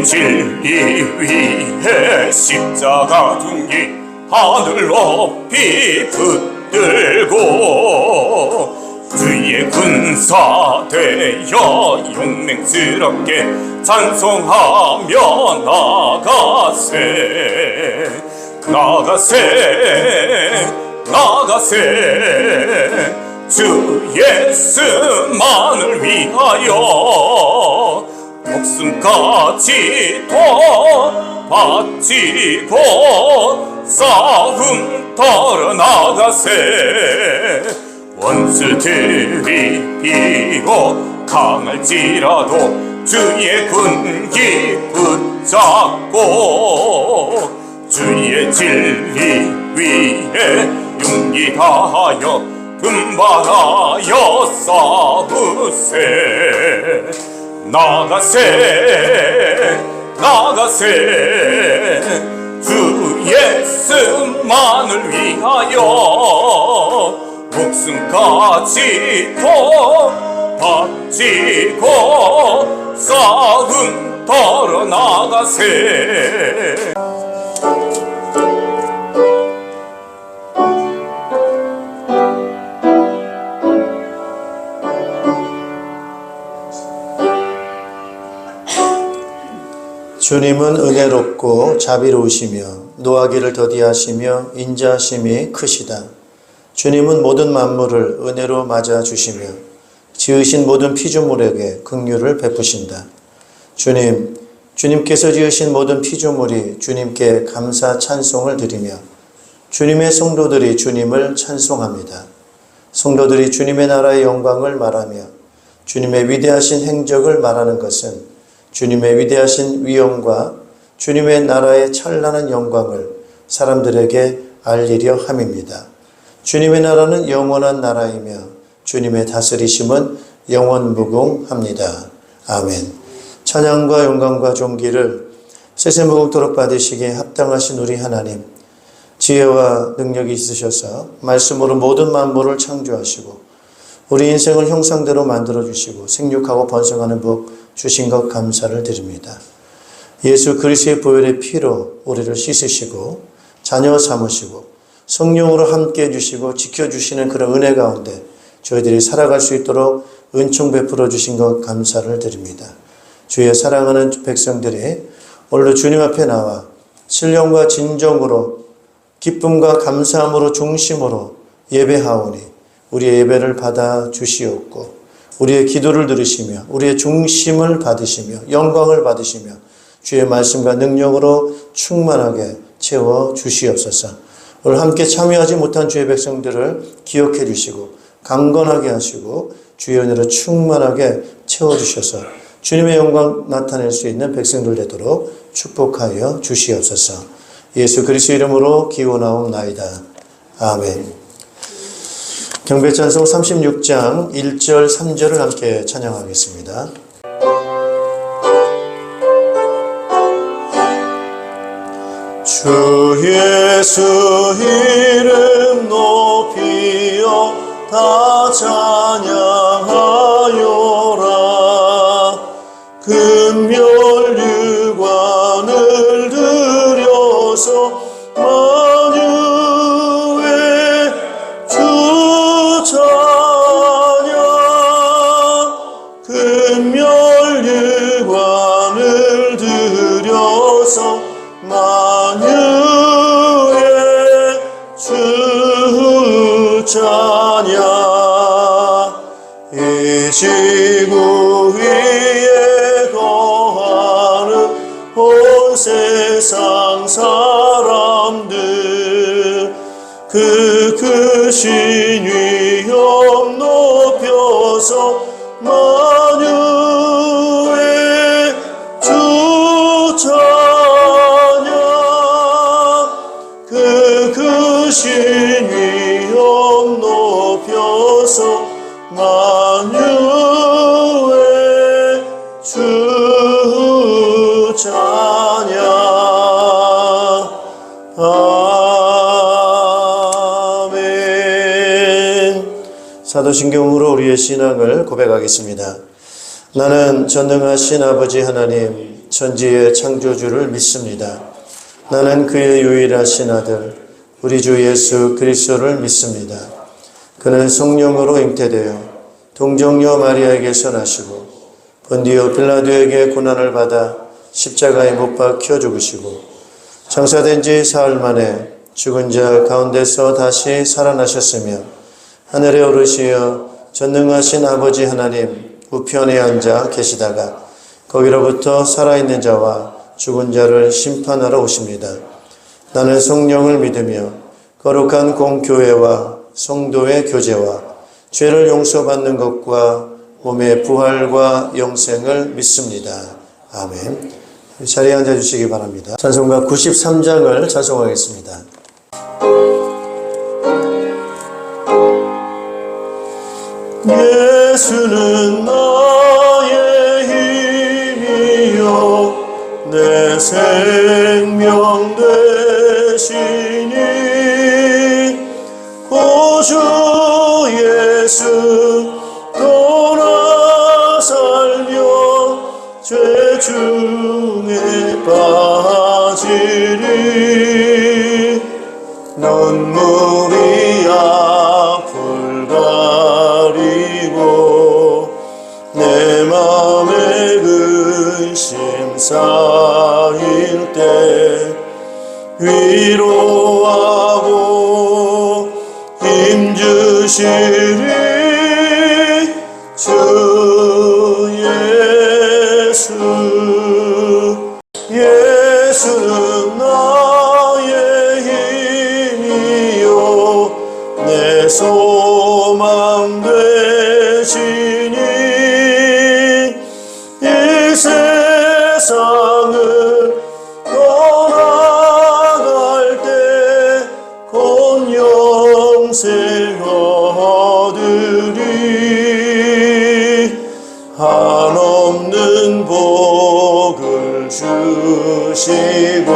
진리 위에 십자가 둥기 하늘 높이 붙들고 주의 군사 되어 용맹스럽게 찬송하며 나가세 나가세 나가세 주 예수만을 위하여 목숨까지도 바치고 싸움터로 나가세 원수들이 비록 강할지라도 주의 군기 붙잡고 주의 진리 위에 용기 다하여 분발하여 싸우세 나가세 나가세 주 예수만을 위하여 목숨까지도 바치고 싸움터로 나가세 주님은 은혜롭고 자비로우시며 노하기를 더디하시며 인자하심이 크시다. 주님은 모든 만물을 은혜로 맞아주시며 지으신 모든 피조물에게 긍휼을 베푸신다. 주님께서 지으신 모든 피조물이 주님께 감사 찬송을 드리며 주님의 성도들이 주님을 찬송합니다. 성도들이 주님의 나라의 영광을 말하며 주님의 위대하신 행적을 말하는 것은 주님의 위대하신 위엄과 주님의 나라의 찬란한 영광을 사람들에게 알리려 함입니다. 주님의 나라는 영원한 나라이며 주님의 다스리심은 영원무궁합니다. 아멘. 찬양과 영광과 존귀를 세세무궁토록 받으시기에 합당하신 우리 하나님, 지혜와 능력이 있으셔서 말씀으로 모든 만물을 창조하시고 우리 인생을 형상대로 만들어주시고 생육하고 번성하는 복 주신 것 감사를 드립니다. 예수 그리스도의 보혈의 피로 우리를 씻으시고 자녀 삼으시고 성령으로 함께 해주시고 지켜주시는 그런 은혜 가운데 저희들이 살아갈 수 있도록 은총 베풀어 주신 것 감사를 드립니다. 주의 사랑하는 백성들이 오늘도 주님 앞에 나와 신령과 진정으로 기쁨과 감사함으로 중심으로 예배하오니 우리의 예배를 받아 주시옵고 우리의 기도를 들으시며 우리의 중심을 받으시며 영광을 받으시며 주의 말씀과 능력으로 충만하게 채워 주시옵소서. 오늘 함께 참여하지 못한 주의 백성들을 기억해 주시고 강건하게 하시고 주의 은혜로 충만하게 채워주셔서 주님의 영광 나타낼 수 있는 백성들 되도록 축복하여 주시옵소서. 예수 그리스도 이름으로 기원하옵나이다. 아멘. 경배찬송 36장 1절 3절을 함께 찬양하겠습니다. 주 예수 이름 높이어 다 찬양하여라. 금멸유관을 들여서 만유의 주 찬양. 금멸유관을 들여서 만유의 주 찬양. 이 지구 위에 거하는 온 세상 사람들 그 크신 위엄 높여서 만유의 주 찬양. 그 크신 위엄 높여서 만유의 주 찬양. 아멘. 사도신경으로 우리의 신앙을 고백하겠습니다. 나는 전능하신 아버지 하나님, 천지의 창조주를 믿습니다. 나는 그의 유일하신 아들 우리 주 예수 그리스도를 믿습니다. 그는 성령으로 잉태되어 동정녀 마리아에게서 나시고 본디오 빌라도에게 고난을 받아 십자가에 못 박혀 죽으시고 장사된 지 사흘 만에 죽은 자 가운데서 다시 살아나셨으며 하늘에 오르시어 전능하신 아버지 하나님 우편에 앉아 계시다가 거기로부터 살아있는 자와 죽은 자를 심판하러 오십니다. 나는 성령을 믿으며 거룩한 공교회와 성도의 교제와 죄를 용서받는 것과 몸의 부활과 영생을 믿습니다. 아멘. 자리에 앉아주시기 바랍니다. 찬송가 93장을 찬송하겠습니다. 예수는 나의 힘이요 내 생명 되시니 구주 예수 떠나 살며 죄 중에 빠지리 눈물이 앞을 가리고 내 맘에 근심 쌓일 때 위로하고 힘주시리 주 예수. 예수는 나의 힘이요 내 소망 되시니 이 세상을 떠나갈 때 곧 영생 얻으리 한없는 복을 주시고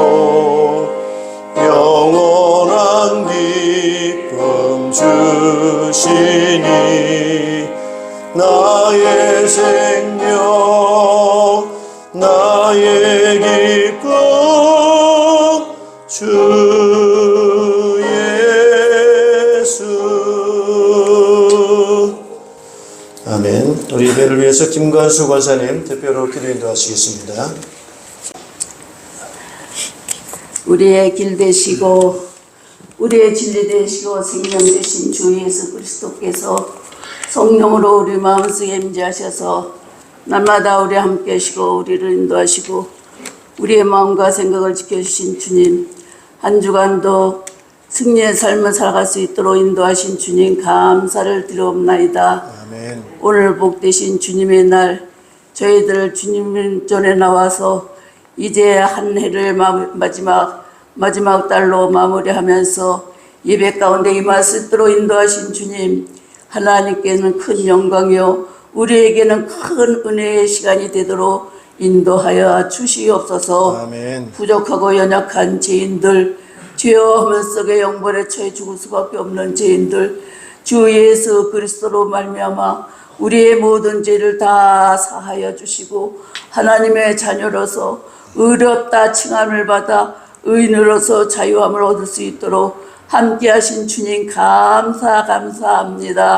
영원한 기쁨 주시니 나의 생명 나의 기쁨 주 예수. 아멘. 우리 예배를 위해서 김관수 권사님 대표로 기도 인도하시겠습니다. 우리의 길 되시고 우리의 진리 되시고 생명 되신 주 예수 그리스도께서 성령으로 우리 마음속에 임재하셔서 날마다 우리 함께 하시고 우리를 인도하시고 우리의 마음과 생각을 지켜주신 주님, 한 주간도 승리의 삶을 살아갈 수 있도록 인도하신 주님 감사를 드리옵나이다. 아멘. 오늘 복되신 주님의 날 저희들 주님 전에 나와서 이제 한 해를 마지막 달로 마무리하면서 예배 가운데 임할 수 있도록 인도하신 주님, 하나님께는 큰 영광이요 우리에게는 큰 은혜의 시간이 되도록 인도하여 주시옵소서. 아멘. 부족하고 연약한 죄인들, 죄와 허물 속에 영벌에 처해 죽을 수밖에 없는 죄인들, 주 예수 그리스도로 말미암아 우리의 모든 죄를 다 사하여 주시고 하나님의 자녀로서 의롭다 칭함을 받아 의인으로서 자유함을 얻을 수 있도록 함께하신 주님 감사합니다.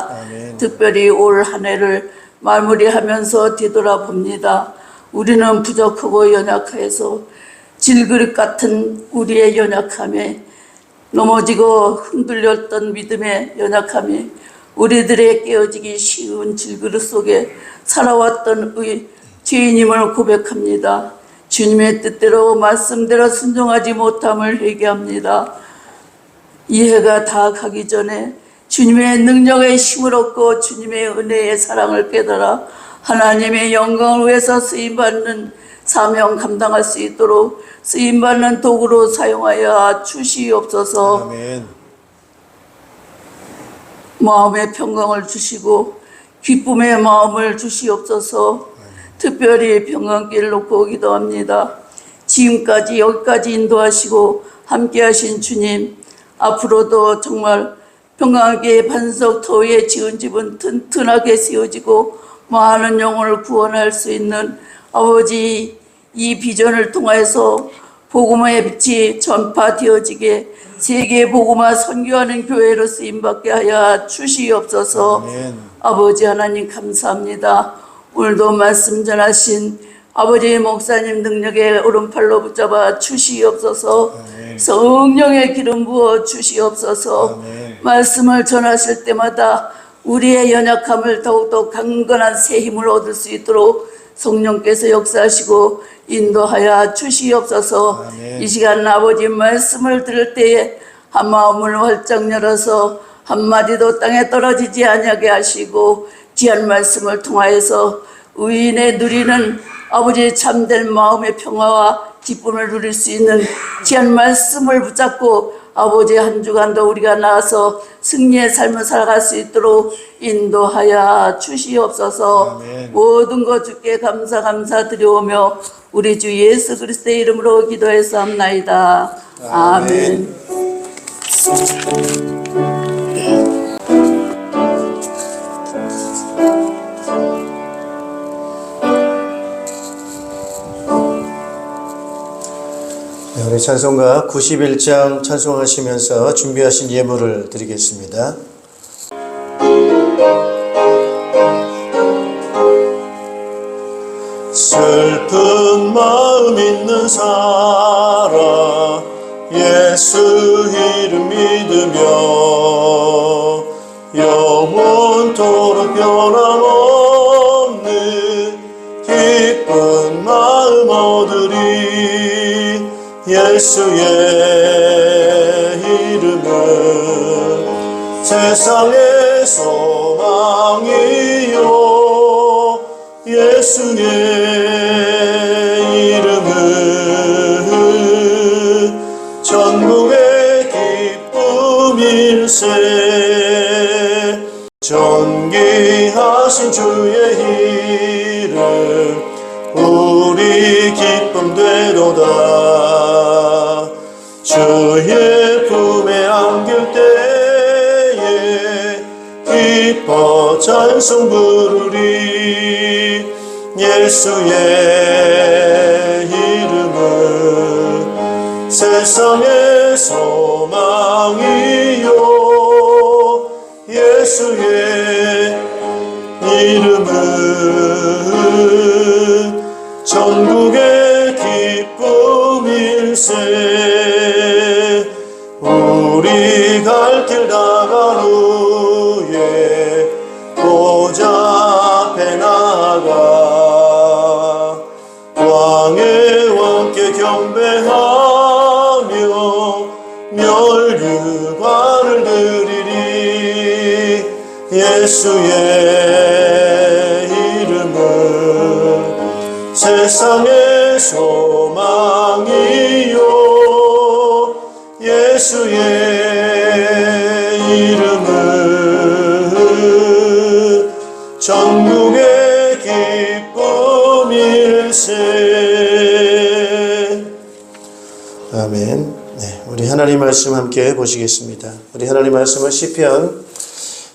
아멘. 특별히 올 한 해를 마무리하면서 뒤돌아봅니다. 우리는 부족하고 연약해서 질그릇 같은 우리의 연약함에 넘어지고 흔들렸던 믿음의 연약함에 우리들의 깨어지기 쉬운 질그릇 속에 살아왔던 죄인임을 고백합니다. 주님의 뜻대로 말씀대로 순종하지 못함을 회개합니다. 이 해가 다 가기 전에 주님의 능력의 힘을 얻고 주님의 은혜의 사랑을 깨달아 하나님의 영광을 위해서 쓰임받는 사명 감당할 수 있도록 쓰임받는 도구로 사용하여 주시옵소서. 아멘. 마음의 평강을 주시고 기쁨의 마음을 주시옵소서. 특별히 평강길을 놓고 기도합니다. 지금까지 여기까지 인도하시고 함께하신 주님, 앞으로도 정말 평강하게 반석 터 위에 지은 집은 튼튼하게 세워지고 많은 영혼을 구원할 수 있는 아버지 이 비전을 통하여서 복음의 빛이 전파되어지게 세계 복음화 선교하는 교회로 쓰임받게 하여 주시옵소서. 아버지 하나님 감사합니다. 오늘도 말씀 전하신 아버지 목사님 능력의 오른팔로 붙잡아 주시옵소서. 성령의 기름 부어 주시옵소서. 말씀을 전하실 때마다 우리의 연약함을 더욱더 강건한 새 힘을 얻을 수 있도록 성령께서 역사하시고 인도하여 주시옵소서. 이 시간 아버지 말씀을 들을 때에 한 마음을 활짝 열어서 한마디도 땅에 떨어지지 아니하게 하시고 귀한 말씀을 통하여서 의인의 누리는 아버지 참된 마음의 평화와 기쁨을 누릴 수 있는 귀한 말씀을 붙잡고 아버지 한 주간도 우리가 나아서 승리의 삶을 살아갈 수 있도록 인도하여 주시옵소서. 모든 것 주께 감사드려오며 우리 주 예수 그리스도의 이름으로 기도했사옵나이다. 아멘. 우리 찬송가 91장 찬송하시면서 준비하신 예물을 드리겠습니다. 슬픈 마음 있는 사람 예수 이름 믿으며 영원토록 변함없는 기쁜 마음 얻으리. 예수의 이름은 세상의 소망이요 예수의 이름은 전국의 기쁨일세. 존귀하신 주의 이름 우리 기쁨 되도다. 주의 품에 안길 때에 기뻐 찬송 부르리. 예수의 이름은 세상의 소망이요 예수의 이름은 전국의 기쁨일세. 우리 갈 길 나간 후에 보좌 앞에 나가 왕의 왕께 경배하며 멸류관을 드리리. 예수의 이름은 세상의 소망이요 예수의 이름은 전국의 기쁨일세. 아멘. 네, 우리 하나님 말씀 함께 보시겠습니다. 우리 하나님 말씀은 시편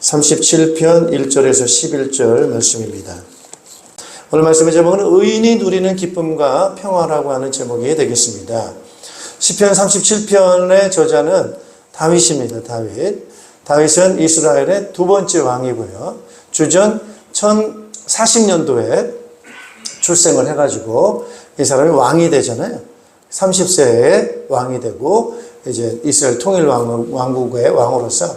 37편 1절에서 11절 말씀입니다. 오늘 말씀의 제목은 의인이 누리는 기쁨과 평화라고 하는 제목이 되겠습니다. 시편 37편의 저자는 다윗입니다. 다윗은 이스라엘의 두 번째 왕이고요. 주전 1040년도에 출생을 해가지고 이 사람이 왕이 되잖아요. 30세에 왕이 되고 이제 이스라엘 통일 왕국의 왕으로서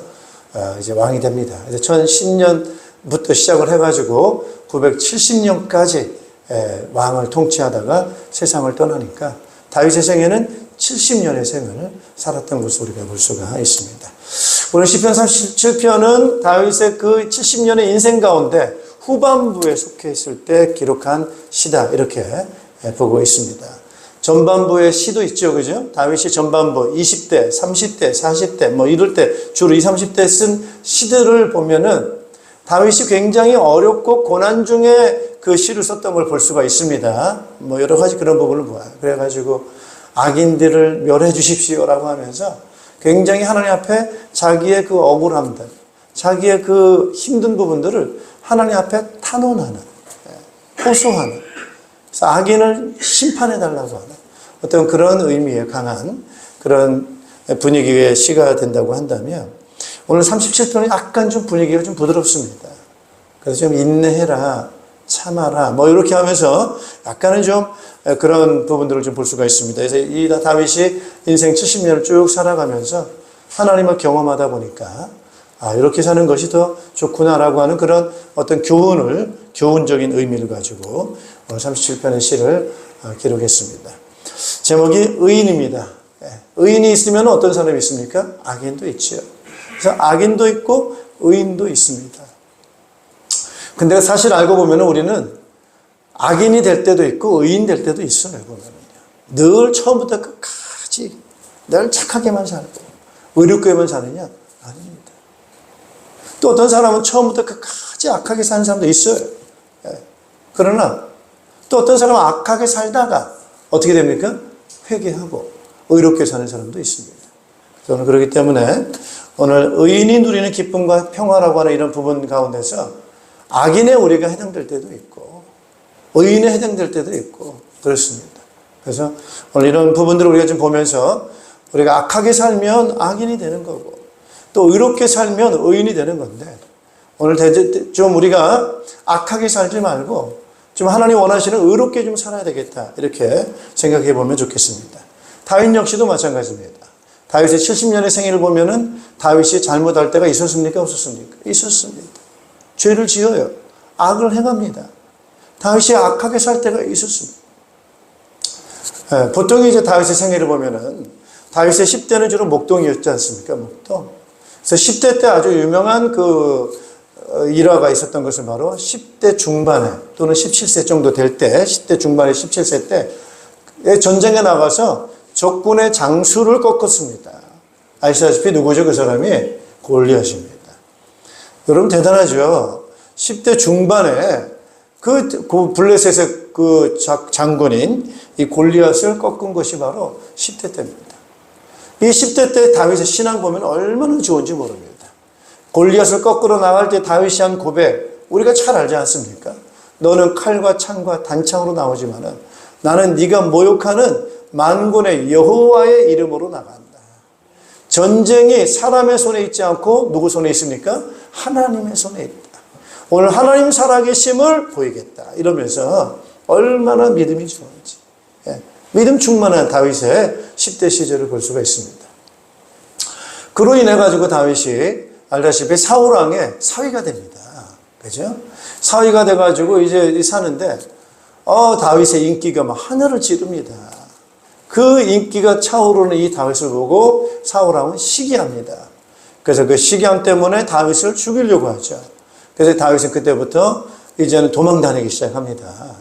이제 왕이 됩니다. 1010년부터 시작을 해가지고 970년까지 왕을 통치하다가 세상을 떠나니까 다윗의 생애는 70년의 생을 살았던 것을 우리가 볼 수가 있습니다. 오늘 시편 37편은 다윗의 그 70년의 인생 가운데 후반부에 속해 있을 때 기록한 시다 이렇게 보고 있습니다. 전반부의 시도 있죠, 그죠? 다윗이 전반부 20대, 30대, 40대 뭐 이럴 때 주로 20, 30대 쓴 시들을 보면은 다윗이 굉장히 어렵고 고난 중에 그 시를 썼던 걸 볼 수가 있습니다. 뭐 여러 가지 그런 부분을 보아요. 그래가지고 악인들을 멸해 주십시오라고 하면서 굉장히 하나님 앞에 자기의 그 억울함들, 자기의 그 힘든 부분들을 하나님 앞에 탄원하는, 호소하는 그래서 악인을 심판해달라고 하는 어떤 그런 의미의 강한 그런 분위기의 시가 된다고 한다면 오늘 37편은 약간 좀 분위기가 좀 부드럽습니다. 그래서 좀 인내해라, 참아라, 뭐 이렇게 하면서 약간은 좀 그런 부분들을 좀 볼 수가 있습니다. 그래서 이 다윗이 인생 70년을 쭉 살아가면서 하나님을 경험하다 보니까 이렇게 사는 것이 더 좋구나라고 하는 그런 어떤 교훈적인 의미를 가지고 오늘 37편의 시를 기록했습니다. 제목이 의인입니다. 의인이 있으면 어떤 사람이 있습니까? 악인도 있죠. 그래서 악인도 있고 의인도 있습니다. 근데 사실 알고 보면 우리는 악인이 될 때도 있고 의인 될 때도 있어요. 보면은요. 늘 처음부터 끝까지 늘 착하게만 살고 의롭게만 사느냐? 아닙니다. 또 어떤 사람은 처음부터 끝까지 악하게 사는 사람도 있어요. 그러나 또 어떤 사람은 악하게 살다가 어떻게 됩니까? 회개하고 의롭게 사는 사람도 있습니다. 저는 그렇기 때문에 오늘 의인이 누리는 기쁨과 평화라고 하는 이런 부분 가운데서 악인의 우리가 해당될 때도 있고 의인에 해당될 때도 있고 그렇습니다. 그래서 오늘 이런 부분들을 우리가 좀 보면서 우리가 악하게 살면 악인이 되는 거고 또 의롭게 살면 의인이 되는 건데 오늘 좀 우리가 악하게 살지 말고 좀 하나님 원하시는 의롭게 좀 살아야 되겠다 이렇게 생각해 보면 좋겠습니다. 다윗 역시도 마찬가지입니다. 다윗의 70년의 생애를 보면은 다윗이 잘못할 때가 있었습니까? 없었습니까? 있었습니다. 죄를 지어요. 악을 행합니다. 다윗이 악하게 살 때가 있었습니다. 보통 이제 다윗의 생애를 보면은 다윗의 10대는 주로 목동이었지 않습니까? 목동. 그래서 10대 때 아주 유명한 그 일화가 있었던 것은 바로 10대 중반에 또는 17세 정도 될 때, 10대 중반에 17세 때 전쟁에 나가서 적군의 장수를 꺾었습니다. 아시다시피 누구죠? 그 사람이 골리앗입니다. 여러분 대단하죠? 10대 중반에 그 블레셋의 그 장군인 이 골리앗을 꺾은 것이 바로 10대 때입니다. 이 10대 때 다윗의 신앙 보면 얼마나 좋은지 모릅니다. 골리앗을 꺾으러 나갈 때 다윗이 한 고백 우리가 잘 알지 않습니까? 너는 칼과 창과 단창으로 나오지만은 나는 네가 모욕하는 만군의 여호와의 이름으로 나간다. 전쟁이 사람의 손에 있지 않고 누구 손에 있습니까? 하나님의 손에 있다. 오늘 하나님 살아계심을 보이겠다. 이러면서 얼마나 믿음이 좋은지. 믿음 충만한 다윗의 10대 시절을 볼 수가 있습니다. 그로 인해 가지고 다윗이 알다시피 사울왕의 사위가 됩니다. 그죠? 사위가 돼가지고 이제 사는데, 다윗의 인기가 막 하늘을 찌릅니다. 그 인기가 차오르는 이 다윗을 보고 사울왕은 시기합니다. 그래서 그 시기함 때문에 다윗을 죽이려고 하죠. 그래서 다윗은 그때부터 이제는 도망 다니기 시작합니다.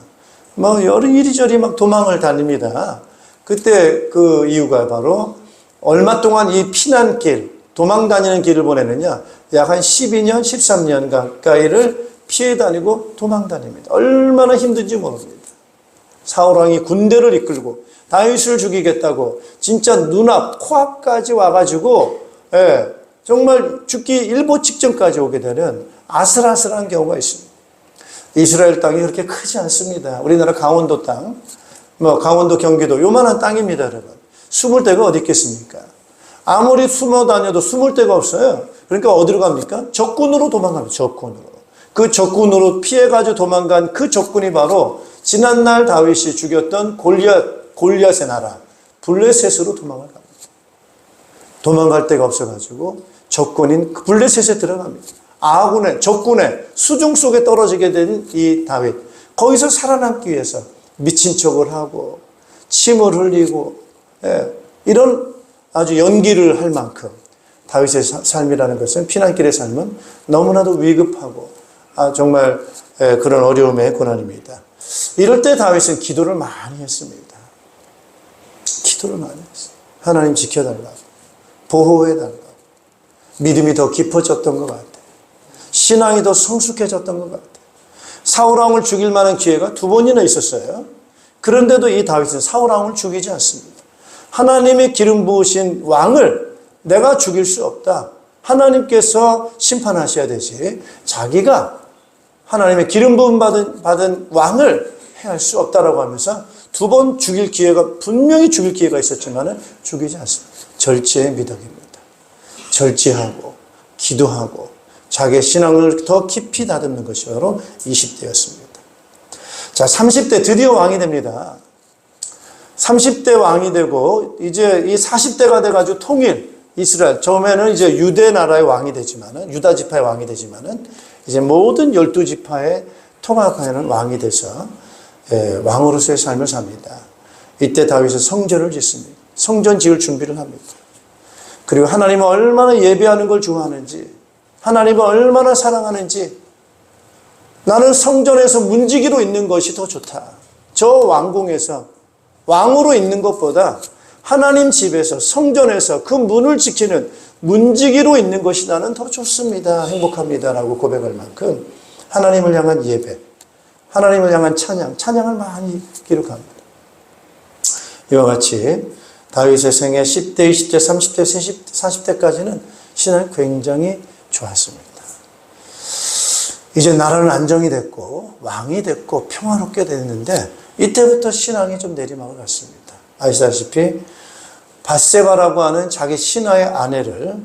뭐 이리저리 막 도망을 다닙니다. 그때 그 이유가 바로 얼마 동안 이 피난길, 도망 다니는 길을 보내느냐? 약 한 12년, 13년 가까이를 피해 다니고 도망 다닙니다. 얼마나 힘든지 모릅니다. 사울왕이 군대를 이끌고 다윗을 죽이겠다고 진짜 눈앞, 코앞까지 와가지고 정말 죽기 일보 직전까지 오게 되는 아슬아슬한 경우가 있습니다. 이스라엘 땅이 그렇게 크지 않습니다. 우리나라 강원도 땅, 강원도 경기도 요만한 땅입니다, 여러분. 숨을 데가 어디 있겠습니까? 아무리 숨어 다녀도 숨을 데가 없어요. 그러니까 어디로 갑니까? 적군으로 도망갑니다. 적군으로. 그 적군으로 피해가지고 도망간 그 적군이 바로 지난날 다윗이 죽였던 골리앗의 나라 블레셋으로 도망을 갑니다. 도망갈 데가 없어가지고 적군인 블레셋에 들어갑니다. 적군의 수중 속에 떨어지게 된 이 다윗. 거기서 살아남기 위해서 미친 척을 하고 침을 흘리고 이런 아주 연기를 할 만큼 다윗의 삶이라는 것은 피난길의 삶은 너무나도 위급하고 정말 그런 어려움의 고난입니다. 이럴 때 다윗은 기도를 많이 했습니다. 기도를 많이 했어요. 하나님 지켜달라고, 보호해달라고. 믿음이 더 깊어졌던 것 같아요. 신앙이 더 성숙해졌던 것 같아요. 사울왕을 죽일 만한 기회가 2번이나 있었어요. 그런데도 이 다윗은 사울왕을 죽이지 않습니다. 하나님의 기름 부으신 왕을 내가 죽일 수 없다. 하나님께서 심판하셔야 되지. 자기가 하나님의 기름 부음 받은 왕을 행할 수 없다라고 하면서 두 번 죽일 기회가, 분명히 죽일 기회가 있었지만은 죽이지 않습니다. 절제의 미덕입니다. 절제하고 기도하고 자기의 신앙을 더 깊이 다듬는 것이 바로 20대였습니다. 자, 30대 드디어 왕이 됩니다. 30대 왕이 되고 이제 이 40대가 돼가지고 통일 이스라엘, 처음에는 이제 유대 나라의 왕이 되지만은, 유다 지파의 왕이 되지만은 이제 모든 12지파의 통합하는 왕이 돼서 왕으로서의 삶을 삽니다. 이때 다윗은 성전을 짓습니다. 성전 지을 준비를 합니다. 그리고 하나님을 얼마나 예배하는 걸 좋아하는지, 하나님을 얼마나 사랑하는지, 나는 성전에서 문지기로 있는 것이 더 좋다. 저 왕궁에서 왕으로 있는 것보다 하나님 집에서, 성전에서 그 문을 지키는 문지기로 있는 것이 나는 더 좋습니다. 행복합니다. 라고 고백할 만큼 하나님을 향한 예배, 하나님을 향한 찬양을 많이 기록합니다. 이와 같이 다윗의 생애 10대, 20대, 30대, 40대까지는 신앙이 굉장히 좋았습니다. 이제 나라는 안정이 됐고 왕이 됐고 평화롭게 됐는데 이때부터 신앙이 좀 내리막을 갔습니다. 아시다시피 밧세바라고 하는 자기 신하의 아내를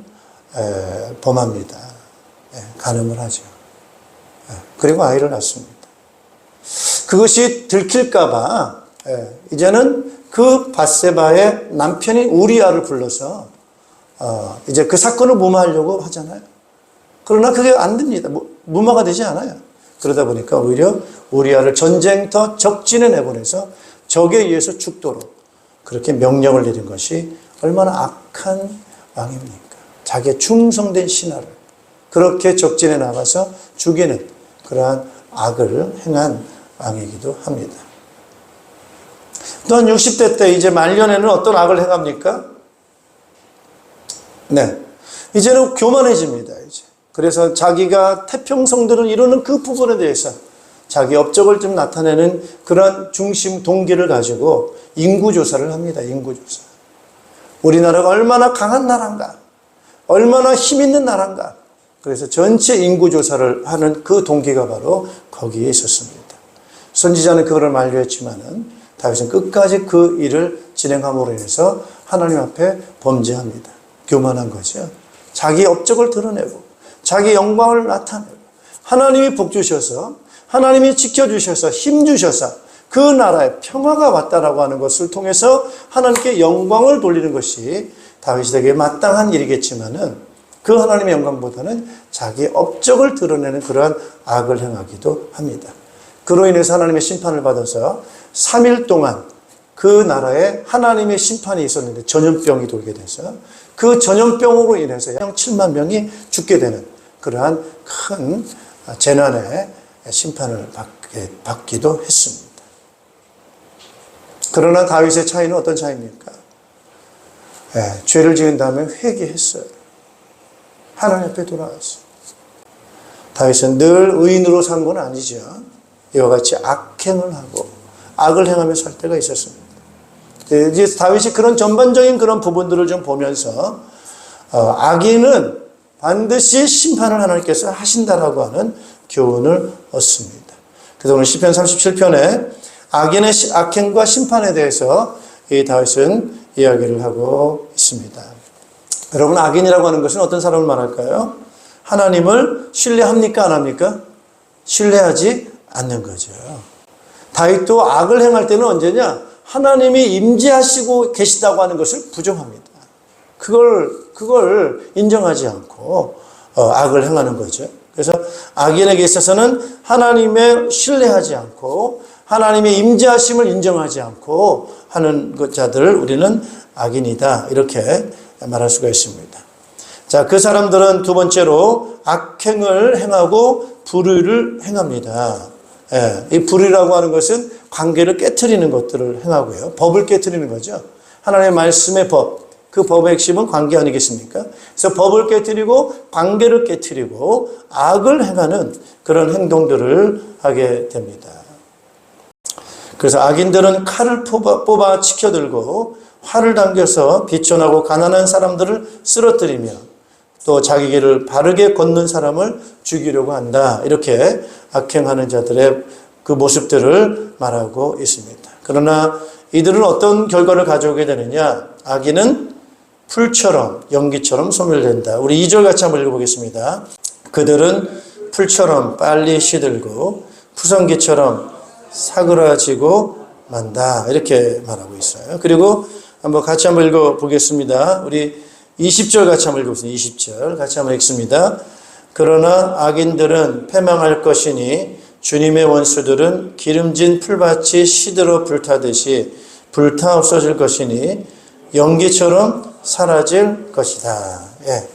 범합니다. 간음을 하죠. 그리고 아이를 낳습니다. 그것이 들킬까 봐 이제는 그 밧세바의 남편인 우리아를 불러서 이제 그 사건을 무마하려고 하잖아요. 그러나 그게 안 됩니다. 무마가 되지 않아요. 그러다 보니까 오히려 우리아를 전쟁터 적진에 내보내서 적에 의해서 죽도록 그렇게 명령을 내린 것이 얼마나 악한 왕입니까? 자기의 충성된 신하를 그렇게 적진에 나가서 죽이는 그러한 악을 행한 왕이기도 합니다. 또한 60대 때 이제 말년에는 어떤 악을 행합니까? 네. 이제는 교만해집니다. 이제. 그래서 자기가 태평성들을 이루는 그 부분에 대해서 자기 업적을 좀 나타내는 그런 중심 동기를 가지고 인구조사를 합니다. 인구조사. 우리나라가 얼마나 강한 나라인가, 얼마나 힘 있는 나라인가. 그래서 전체 인구조사를 하는 그 동기가 바로 거기에 있었습니다. 선지자는 그거를 만류했지만은 다윗은 끝까지 그 일을 진행함으로 인해서 하나님 앞에 범죄합니다. 교만한 거죠. 자기 업적을 드러내고 자기 영광을 나타내고 하나님이 복 주셔서 하나님이 지켜주셔서 힘 주셔서 그 나라에 평화가 왔다라고 하는 것을 통해서 하나님께 영광을 돌리는 것이 다윗에게 마땅한 일이겠지만은 그 하나님의 영광보다는 자기 업적을 드러내는 그러한 악을 행하기도 합니다. 그로 인해서 하나님의 심판을 받아서 3일 동안 그 나라에 하나님의 심판이 있었는데 전염병이 돌게 돼서 그 전염병으로 인해서 약 7만 명이 죽게 되는 그러한 큰 재난의 심판을 받기도 했습니다. 그러나 다윗의 차이는 어떤 차이입니까? 죄를 지은 다음에 회개했어요. 하나님 앞에 돌아왔어요. 다윗은 늘 의인으로 산 건 아니죠. 이와 같이 악행을 하고 악을 행하며 살 때가 있었습니다. 이제 다윗이 그런 전반적인 그런 부분들을 좀 보면서 악인은 반드시 심판을 하나님께서 하신다라고 하는 교훈을 얻습니다. 그래서 오늘 시편 37편에 악인의 악행과 심판에 대해서 이 다윗은 이야기를 하고 있습니다. 여러분, 악인이라고 하는 것은 어떤 사람을 말할까요? 하나님을 신뢰합니까? 안 합니까? 신뢰하지 않는 거죠. 다윗도 악을 행할 때는 언제냐? 하나님이 임재하시고 계시다고 하는 것을 부정합니다. 그걸 인정하지 않고 악을 행하는 거죠. 그래서 악인에게 있어서는 하나님의 신뢰하지 않고 하나님의 임재하심을 인정하지 않고 하는 자들을 우리는 악인이다, 이렇게 말할 수가 있습니다. 자, 그 사람들은 두 번째로 악행을 행하고 불의를 행합니다. 이 불의라고 하는 것은 관계를 깨트리는 것들을 행하고요. 법을 깨트리는 거죠. 하나님의 말씀의 법, 그 법의 핵심은 관계 아니겠습니까? 그래서 법을 깨트리고 관계를 깨트리고 악을 행하는 그런 행동들을 하게 됩니다. 그래서 악인들은 칼을 뽑아 치켜들고 활을 당겨서 비천하고 가난한 사람들을 쓰러뜨리며 또 자기 길을 바르게 걷는 사람을 죽이려고 한다. 이렇게 악행하는 자들의 그 모습들을 말하고 있습니다. 그러나 이들은 어떤 결과를 가져오게 되느냐? 악인은 풀처럼 연기처럼 소멸된다. 우리 2절 같이 한번 읽어보겠습니다. 그들은 풀처럼 빨리 시들고 푸성기처럼 사그라지고 만다. 이렇게 말하고 있어요. 그리고 같이 한번 읽어보겠습니다. 우리 20절 같이 한번 읽어보겠습니다. 20절 같이 한번 읽습니다. 그러나 악인들은 패망할 것이니 주님의 원수들은 기름진 풀밭이 시들어 불타듯이 불타 없어질 것이니 연기처럼 사라질 것이다. 예.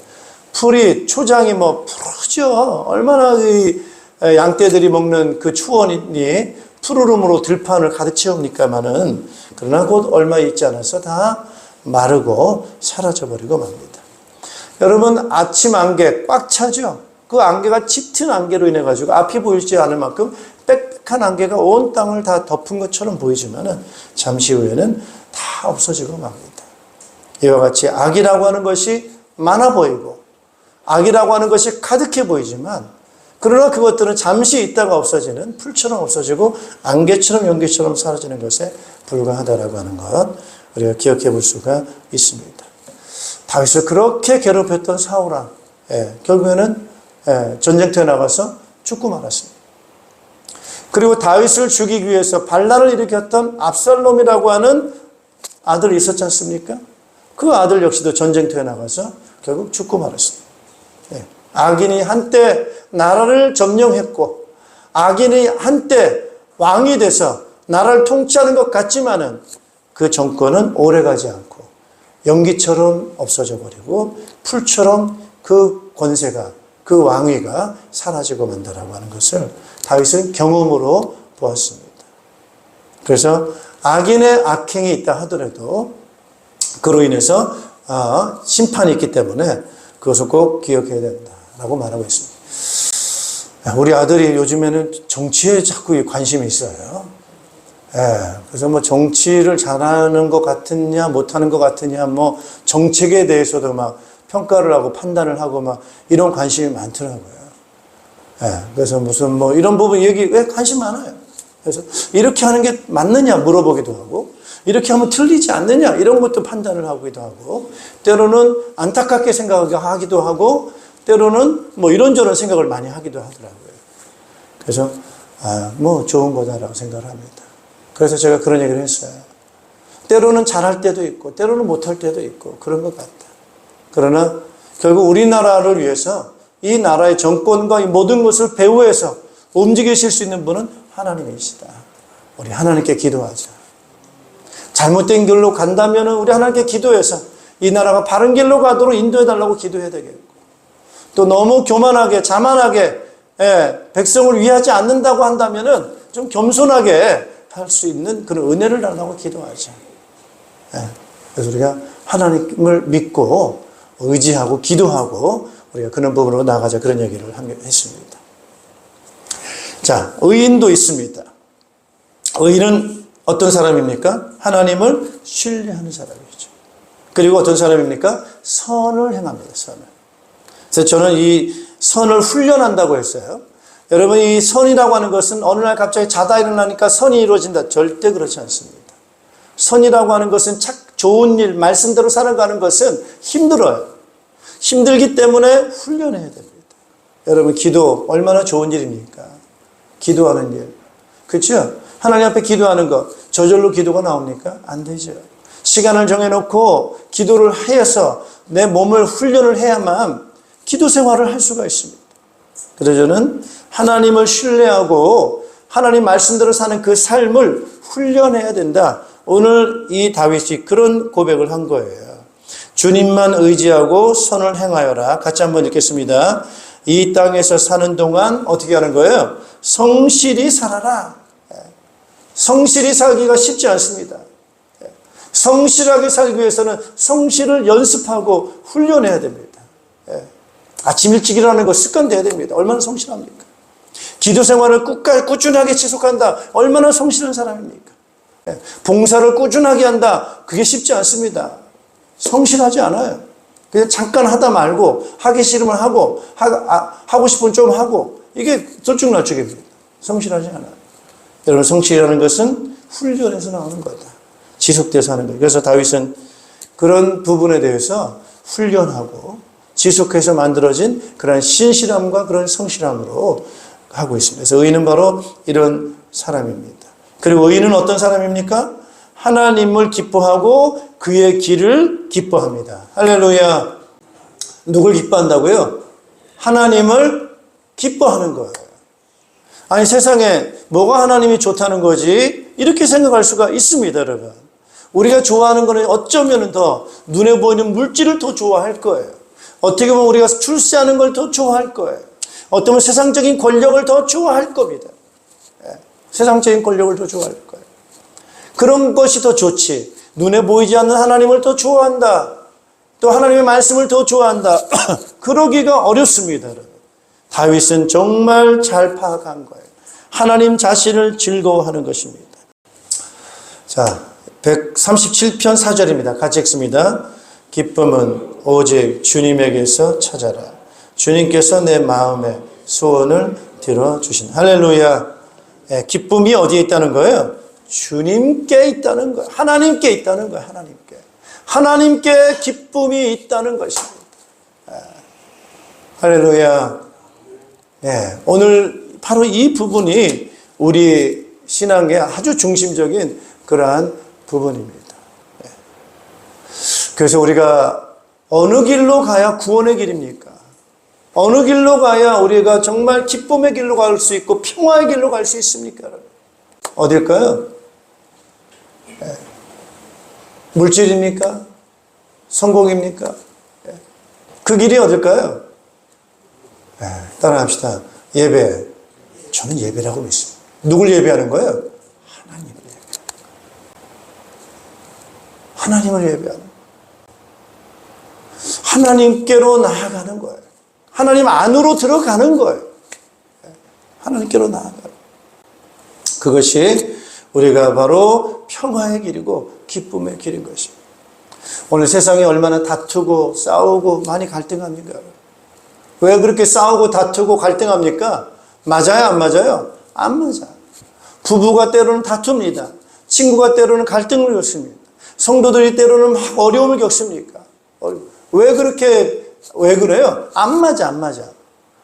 풀이 초장이 푸르죠. 얼마나 이 양떼들이 먹는 그 추원이 푸르름으로 들판을 가득 채웁니까마는 그러나 곧 얼마 있지 않아서 다 마르고 사라져버리고 맙니다. 여러분 아침 안개 꽉 차죠. 그 안개가 짙은 안개로 인해 가지고 앞이 보이지 않을 만큼 빽빽한 안개가 온 땅을 다 덮은 것처럼 보이지만은 잠시 후에는 다 없어지고 맙니다. 이와 같이 악이라고 하는 것이 많아 보이고 악이라고 하는 것이 가득해 보이지만 그러나 그것들은 잠시 있다가 없어지는 풀처럼 없어지고 안개처럼 연기처럼 사라지는 것에 불과하다라고 하는 것 우리가 기억해 볼 수가 있습니다. 다윗을 그렇게 괴롭혔던 사울왕 결국에는 전쟁터에 나가서 죽고 말았습니다. 그리고 다윗을 죽이기 위해서 반란을 일으켰던 압살롬이라고 하는 아들이 있었지 않습니까? 그 아들 역시도 전쟁터에 나가서 결국 죽고 말았습니다. 악인이 한때 나라를 점령했고 악인이 한때 왕이 돼서 나라를 통치하는 것 같지만은 그 정권은 오래가지 않고 연기처럼 없어져 버리고 풀처럼 그 권세가 그 왕위가 사라지고 만다라고 하는 것을 다윗은 경험으로 보았습니다. 그래서 악인의 악행이 있다 하더라도 그로 인해서 심판이 있기 때문에 그것을 꼭 기억해야 된다라고 말하고 있습니다. 우리 아들이 요즘에는 정치에 자꾸 관심이 있어요. 그래서 정치를 잘하는 것 같으냐 못하는 것 같으냐 정책에 대해서도 막 평가를 하고 판단을 하고 막 이런 관심이 많더라고요. 그래서 무슨 이런 부분 왜 관심 많아요. 그래서 이렇게 하는 게 맞느냐 물어보기도 하고 이렇게 하면 틀리지 않느냐 이런 것도 판단을 하기도 하고 때로는 안타깝게 생각하기도 하고 때로는 이런저런 생각을 많이 하기도 하더라고요. 그래서 좋은 거다라고 생각을 합니다. 그래서 제가 그런 얘기를 했어요. 때로는 잘할 때도 있고 때로는 못할 때도 있고 그런 것 같다. 그러나 결국 우리나라를 위해서 이 나라의 정권과 이 모든 것을 배후에서 움직이실 수 있는 분은 하나님이시다. 우리 하나님께 기도하자. 잘못된 길로 간다면 우리 하나님께 기도해서 이 나라가 바른 길로 가도록 인도해달라고 기도해야 되겠고 또 너무 교만하게 자만하게 백성을 위하지 않는다고 한다면 좀 겸손하게 할 수 있는 그런 은혜를 달라고 기도하자. 그래서 우리가 하나님을 믿고 의지하고 기도하고 우리가 그런 부분으로 나가자 그런 얘기를 했습니다. 자, 의인도 있습니다. 의인은 어떤 사람입니까? 하나님을 신뢰하는 사람이죠. 그리고 어떤 사람입니까? 선을 행합니다. 선을. 그래서 저는 이 선을 훈련한다고 했어요. 여러분 이 선이라고 하는 것은 어느 날 갑자기 자다 일어나니까 선이 이루어진다. 절대 그렇지 않습니다. 선이라고 하는 것은 좋은 일, 말씀대로 살아가는 것은 힘들어요. 힘들기 때문에 훈련해야 됩니다. 여러분 기도 얼마나 좋은 일입니까? 기도하는 일. 그렇죠? 하나님 앞에 기도하는 것. 저절로 기도가 나옵니까? 안 되죠. 시간을 정해놓고 기도를 해서 내 몸을 훈련을 해야만 기도 생활을 할 수가 있습니다. 그래서 저는 하나님을 신뢰하고 하나님 말씀대로 사는 그 삶을 훈련해야 된다. 오늘 이 다윗이 그런 고백을 한 거예요. 주님만 의지하고 선을 행하여라. 같이 한번 읽겠습니다. 이 땅에서 사는 동안 어떻게 하는 거예요? 성실히 살아라. 성실히 살기가 쉽지 않습니다. 성실하게 살기 위해서는 성실을 연습하고 훈련해야 됩니다. 아침 일찍 일어나는 거 습관돼야 됩니다. 얼마나 성실합니까? 기도 생활을 꾸준하게 지속한다. 얼마나 성실한 사람입니까? 봉사를 꾸준하게 한다. 그게 쉽지 않습니다. 성실하지 않아요. 그냥 잠깐 하다 말고 하기 싫으면 하고 하고 싶으면 좀 하고 이게 들쭉날쭉입니다. 성실하지 않아요. 여러분, 성실이라는 것은 훈련에서 나오는 거다. 지속돼서 하는 거예요. 그래서 다윗은 그런 부분에 대해서 훈련하고 지속해서 만들어진 그런 신실함과 그런 성실함으로 하고 있습니다. 그래서 의인은 바로 이런 사람입니다. 그리고 의인은 어떤 사람입니까? 하나님을 기뻐하고 그의 길을 기뻐합니다. 할렐루야. 누굴 기뻐한다고요? 하나님을 기뻐하는 거예요. 아니, 세상에 뭐가 하나님이 좋다는 거지? 이렇게 생각할 수가 있습니다, 여러분. 우리가 좋아하는 거는 어쩌면 더 눈에 보이는 물질을 더 좋아할 거예요. 어떻게 보면 우리가 출세하는 걸 더 좋아할 거예요. 어쩌면 세상적인 권력을 더 좋아할 겁니다. 세상적인 권력을 더 좋아할 거예요. 그런 것이 더 좋지. 눈에 보이지 않는 하나님을 더 좋아한다. 또 하나님의 말씀을 더 좋아한다. 그러기가 어렵습니다, 여러분. 다윗은 정말 잘 파악한 거예요. 하나님 자신을 즐거워하는 것입니다. 자, 137편 4절입니다. 같이 읽습니다. 기쁨은 오직 주님에게서 찾아라. 주님께서 내 마음의 소원을 들어주신. 할렐루야. 기쁨이 어디에 있다는 거예요? 주님께 있다는 거예요. 하나님께 있다는 거예요. 하나님께. 하나님께 기쁨이 있다는 것입니다. 할렐루야. 오늘 바로 이 부분이 우리 신앙의 아주 중심적인 그러한 부분입니다. 그래서 우리가 어느 길로 가야 구원의 길입니까? 어느 길로 가야 우리가 정말 기쁨의 길로 갈 수 있고 평화의 길로 갈 수 있습니까? 어딜까요? 물질입니까? 성공입니까? 그 길이 어딜까요? 따라합시다. 예배. 저는 예배라고 믿습니다. 누굴 예배하는 거예요? 하나님을 예배하는 거예요. 하나님을 예배하는 거예요. 하나님께로 나아가는 거예요. 하나님 안으로 들어가는 거예요. 하나님께로 나아가는 거예요. 그것이 우리가 바로 평화의 길이고 기쁨의 길인 것입니다. 오늘 세상이 얼마나 다투고 싸우고 많이 갈등합니까? 왜 그렇게 싸우고 다투고 갈등합니까? 맞아요, 안 맞아요? 안 맞아. 부부가 때로는 다툽니다. 친구가 때로는 갈등을 겪습니다. 성도들이 때로는 막 어려움을 겪습니까? 왜 그래요? 안 맞아, 안 맞아.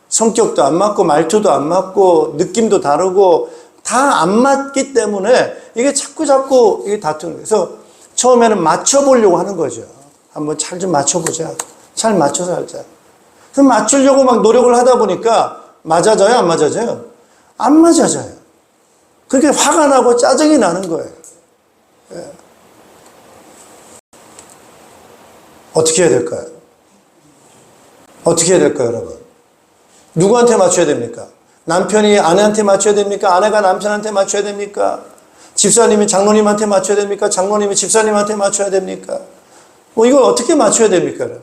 성격도 안 맞고, 말투도 안 맞고, 느낌도 다르고, 다 안 맞기 때문에 이게 자꾸 이게 다투는 거예요. 그래서 처음에는 맞춰보려고 하는 거죠. 한번 잘 좀 맞춰보자. 잘 맞춰서 살자. 그래서 맞추려고 막 노력을 하다 보니까 맞아져요, 안 맞아져요? 안 맞아져요. 그렇게 화가 나고 짜증이 나는 거예요. 어떻게 해야 될까요? 어떻게 해야 될까요, 여러분? 누구한테 맞춰야 됩니까? 남편이 아내한테 맞춰야 됩니까? 아내가 남편한테 맞춰야 됩니까? 집사님이 장로님한테 맞춰야 됩니까? 장로님이 집사님한테 맞춰야 됩니까? 이걸 어떻게 맞춰야 됩니까, 여러분?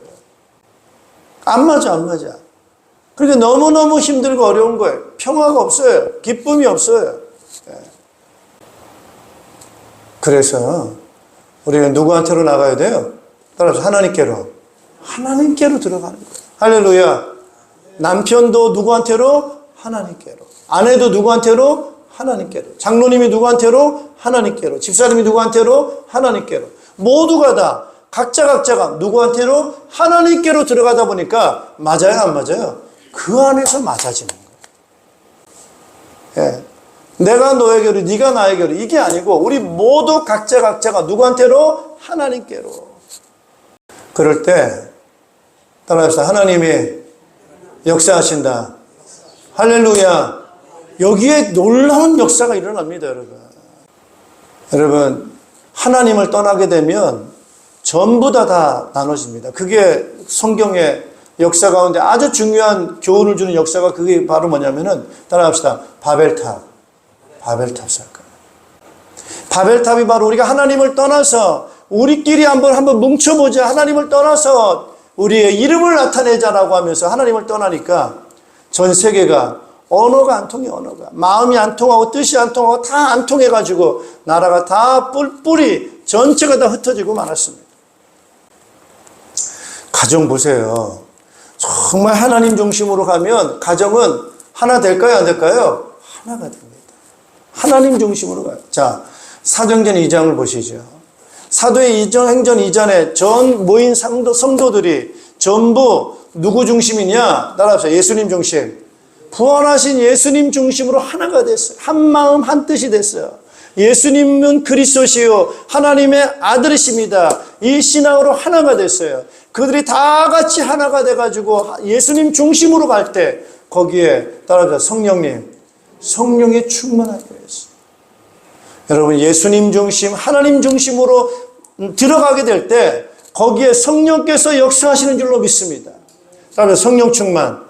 안 맞아, 안 맞아. 그러니까 너무너무 힘들고 어려운 거예요. 평화가 없어요. 기쁨이 없어요. 그래서 우리가 누구한테로 나가야 돼요? 따라서 하나님께로. 하나님께로 들어가는 거예요. 할렐루야. 남편도 누구한테로? 하나님께로. 아내도 누구한테로? 하나님께로. 장로님이 누구한테로? 하나님께로. 집사님이 누구한테로? 하나님께로. 모두가 다 각자가 누구한테로? 하나님께로 들어가다 보니까 맞아요, 안 맞아요? 그 안에서 맞아지는 거예요. 내가 너에게로, 네가 나에게로, 이게 아니고 우리 모두 각자가 누구한테로? 하나님께로. 그럴 때 따라합시다. 하나님이 역사하신다. 할렐루야. 여기에 놀라운 역사가 일어납니다, 여러분. 여러분, 하나님을 떠나게 되면 전부 다 나눠집니다. 그게 성경의 역사 가운데 아주 중요한 교훈을 주는 역사가 그게 바로 뭐냐면은, 따라합시다. 바벨탑 사건. 바벨탑이 바로 우리가 하나님을 떠나서 우리끼리 한번 뭉쳐보자. 하나님을 떠나서 우리의 이름을 나타내자라고 하면서 하나님을 떠나니까 전 세계가 언어가 안 통해, 언어가. 마음이 안 통하고 뜻이 안 통하고 다 안 통해가지고 나라가 다 뿔뿔이 전체가 다 흩어지고 말았습니다. 가정 보세요. 정말 하나님 중심으로 가면 가정은 하나 될까요, 안 될까요? 하나가 됩니다. 하나님 중심으로 가요. 자, 사도행전 2장을 보시죠. 사도의 행전 이전에 전 모인 성도들이 전부 누구 중심이냐? 따라합시다. 예수님 중심. 부활하신 예수님 중심으로 하나가 됐어요. 한 마음 한 뜻이 됐어요. 예수님은 그리스도시요 하나님의 아들이십니다. 이 신앙으로 하나가 됐어요. 그들이 다 같이 하나가 돼가지고 예수님 중심으로 갈 때 거기에 따라서 성령이 충만하게 됐어요. 여러분, 예수님 중심, 하나님 중심으로 들어가게 될 때 거기에 성령께서 역사하시는 줄로 믿습니다. 따라서 성령 충만.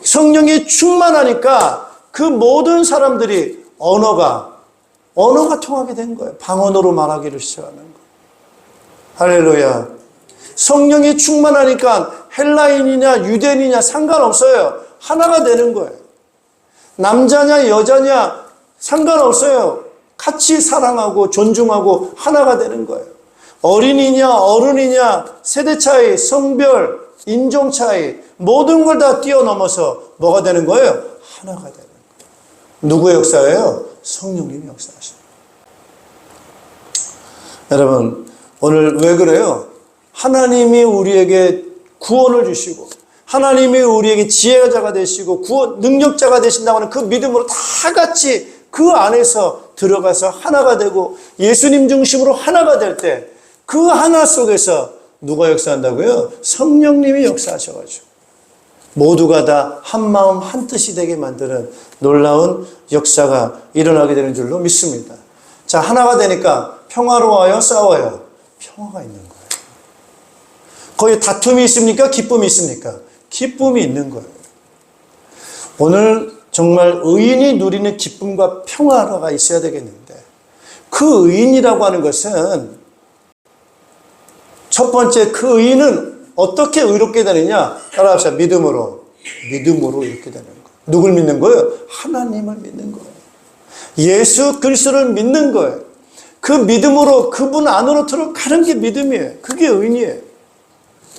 성령이 충만하니까 그 모든 사람들이 언어가 통하게 된 거예요. 방언으로 말하기를 시작하는 거예요. 할렐루야. 성령이 충만하니까 헬라인이냐 유대인이냐 상관없어요. 하나가 되는 거예요. 남자냐 여자냐 상관없어요. 같이 사랑하고 존중하고 하나가 되는 거예요. 어린이냐 어른이냐 세대 차이, 성별, 인종 차이 모든 걸 다 뛰어넘어서 뭐가 되는 거예요? 하나가 되는 거예요. 누구의 역사예요? 성령님의 역사하십니다. 여러분, 오늘 왜 그래요? 하나님이 우리에게 구원을 주시고 하나님이 우리에게 지혜자가 되시고 구원 능력자가 되신다고 하는 그 믿음으로 다 같이 그 안에서 들어가서 하나가 되고 예수님 중심으로 하나가 될 때 그 하나 속에서 누가 역사한다고요? 성령님이 역사하셔가지고 모두가 다 한 마음 한 뜻이 되게 만드는 놀라운 역사가 일어나게 되는 줄로 믿습니다. 자, 하나가 되니까 평화로워요? 싸워요? 평화가 있는 거예요. 거기 다툼이 있습니까? 기쁨이 있습니까? 기쁨이 있는 거예요. 오늘 정말 의인이 누리는 기쁨과 평화가 있어야 되겠는데 그 의인이라고 하는 것은 첫 번째 그 의인은 어떻게 의롭게 되느냐? 따라합시다. 믿음으로 이렇게 되는 거예요. 누굴 믿는 거예요? 하나님을 믿는 거예요. 예수 그리스도를 믿는 거예요. 그 믿음으로 그분 안으로 들어가는 게 믿음이에요. 그게 의인이에요.